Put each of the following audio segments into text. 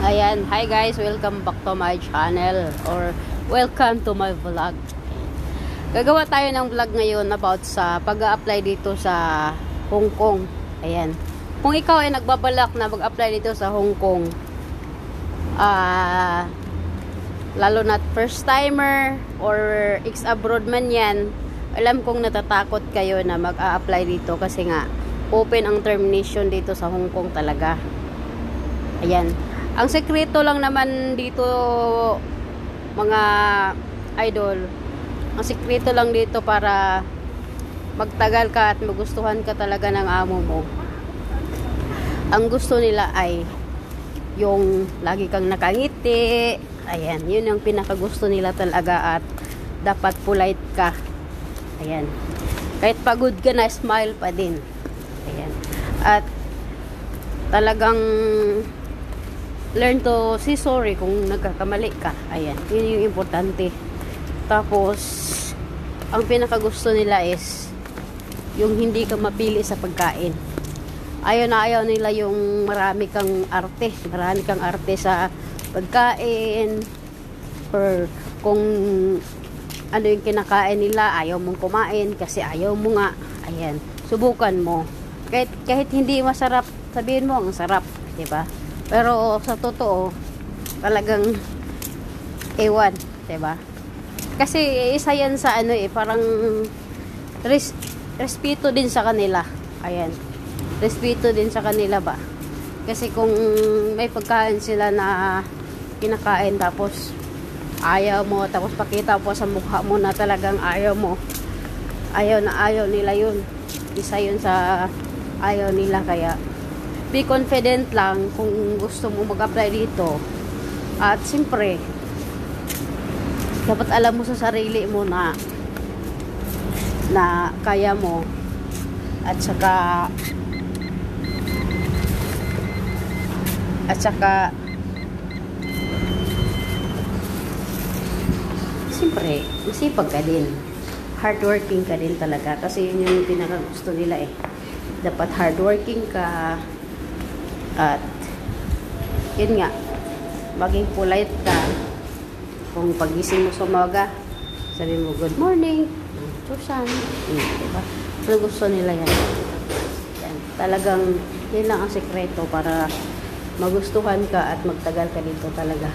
Ayan, hi guys, welcome back to my channel or welcome to my vlog. Gagawa tayo ng vlog ngayon about sa pag-a-apply dito sa Hong Kong. Ayan. Kung ikaw ay nagbabalak na mag-apply dito sa Hong Kong, lalo na first timer or ex-abroad man yan, alam kong natatakot kayo na mag-a-apply dito kasi nga open ang termination dito sa Hong Kong talaga. Ayan. Ang sekreto lang naman dito, mga idol, ang sekreto lang dito para magtagal ka at magustuhan ka talaga ng amo mo. Ang gusto nila ay yung lagi kang nakangiti. Ayan, yun ang pinakagusto nila talaga at dapat polite ka. Ayan. Kahit pagod ka na, smile pa din. Ayan. At talagang learn to say sorry kung nagkakamali ka. Ayan, yun yung importante. Tapos ang pinakagusto nila is yung hindi ka mapili sa pagkain. Ayaw na ayaw nila yung marami kang arte sa pagkain, or kung ano yung kinakain nila, ayaw mong kumain kasi ayaw mo nga. Ayan, subukan mo. Kahit hindi masarap, sabihin mo ang sarap, diba? Pero sa totoo, talagang ewan, 'di ba? Kasi isa 'yan sa parang respeto din sa kanila. Ayan. Respeto din sa kanila ba? Kasi kung may pagkain sila na kinakain tapos ayaw mo, tapos pakita po sa mukha mo na talagang ayaw mo. Ayaw na ayaw nila 'yun. Isa 'yun sa ayaw nila, kaya be confident lang kung gusto mo mag-apply dito. At siyempre, dapat alam mo sa sarili mo na kaya mo. At saka siyempre, masipag ka din. Hardworking ka din talaga. Kasi yun yung pinakagusto nila eh. Dapat hardworking ka. At yun nga, maging polite ka. Kung pagising mo sa umaga, sabi mo good morning, Susan, diba? Ano gusto nila yan? Yan. Talagang yun lang ang sekreto para magustuhan ka at magtagal ka dito talaga.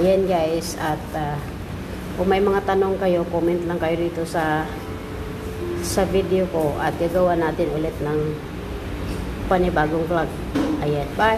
Ayan guys, at kung may mga tanong kayo, comment lang kayo dito sa video ko at gagawa natin ulit ng panibagong vlog. Ayan, bye!